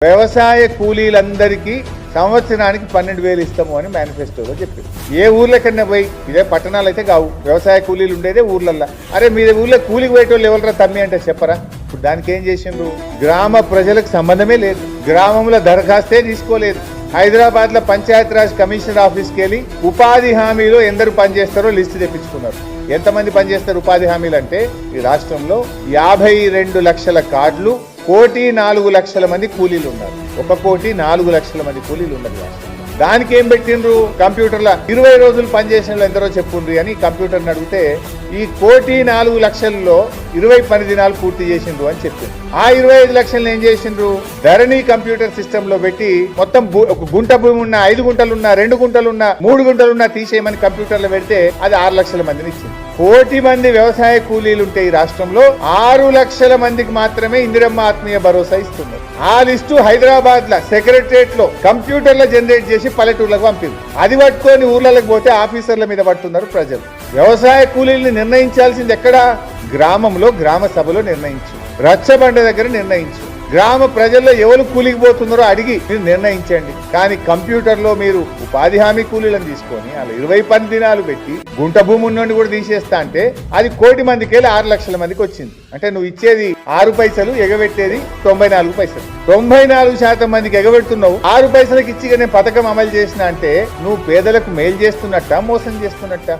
వ్యవసాయ కూలీలందరికీ సంవత్సరానికి 12,000 ఇస్తాము అని మేనిఫెస్టోలో చెప్పింది. ఏ ఊర్లకన్నా పోయి, ఇదే పట్టణాలు అయితే కావు, వ్యవసాయ కూలీలు ఉండేదే ఊర్లల్లో. అరే మీ ఊర్లో కూలికి పోయేటోళ్ళు ఎవరు తమ్మి అంటే చెప్పరా? ఇప్పుడు దానికి ఏం చేసిండ్రు? గ్రామ ప్రజలకు సంబంధమే లేదు, గ్రామంలో దరఖాస్తే తీసుకోలేదు. హైదరాబాద్ లో పంచాయతీరాజ్ కమిషనర్ ఆఫీస్కి వెళ్ళి ఉపాధి హామీలో ఎందరు పనిచేస్తారో లిస్టు తెప్పించుకున్నారు. ఎంతమంది పనిచేస్తారు ఉపాధి హామీలు అంటే? ఈ రాష్ట్రంలో 52 లక్షల కార్డులు, 1,04,00,000 మంది కూలీలు ఉన్నారు. 1,04,00,000 మంది కూలీలు ఉన్నారు రాష్ట్రంలో. దానికి ఏం పెట్టిండ్రు? కంప్యూటర్ల 20 రోజులు పనిచేసిన వాళ్ళు ఎందరో చెప్పుండ్రి అని కంప్యూటర్ని అడిగితే ఈ 1,04,00,000లో 20 పని దినాలు పూర్తి చేసిండ్రు అని చెప్పింది. ఆ 25 లక్షలను ఏం చేసిండ్రు? ధరణి కంప్యూటర్ సిస్టమ్ లో పెట్టి మొత్తం ఒక గుంట భూమి ఉన్న, 5 గుంటలున్నా, 2 గుంటలున్నా, 3 గుంటలున్నా తీసేయమని కంప్యూటర్లో పెడితే అది 6 లక్షల మందిని ఇచ్చింది. 1,00,000 మంది వ్యవసాయ కూలీలు ఉంటే ఈ రాష్ట్రంలో 6 లక్షల మందికి మాత్రమే ఇందిరమ్మ ఆత్మీయ భరోసా ఇస్తున్నారు. ఆ లిస్టు హైదరాబాద్ లో సెక్రటరియట్ లో కంప్యూటర్లో జనరేట్ చేసి పల్లెటూర్లకు పంపింది. అది పట్టుకొని ఊర్లకు పోతే ఆఫీసర్ల మీద పట్టున్నారు ప్రజలు. వ్యవసాయ కూలీల్ని నిర్ణయించాల్సింది ఎక్కడ? గ్రామంలో, గ్రామ సభలో నిర్ణయించు, రచ్చబండ దగ్గర నిర్ణయించు, గ్రామ ప్రజల్లో ఎవరు కూలికి పోతున్నారో అడిగి మీరు నిర్ణయించండి. కానీ కంప్యూటర్లో మీరు ఉపాధి హామీ కూలీలను తీసుకొని అలా 20 పని దినాలు పెట్టి గుంట భూమి నుండి కూడా తీసేస్తా అంటే అది 1,00,000 మందికి వెళ్ళి 6 లక్షల మందికి వచ్చింది. అంటే నువ్వు ఇచ్చేది 6 పైసలు, ఎగబెట్టేది 94 పైసలు. 94% మందికి ఎగబెడుతున్నావు. 6 పైసలకి ఇచ్చిగా నేను పథకం అమలు చేసిన అంటే నువ్వు పేదలకు మేలు చేస్తున్నట్ట, మోసం చేస్తున్నట్ట?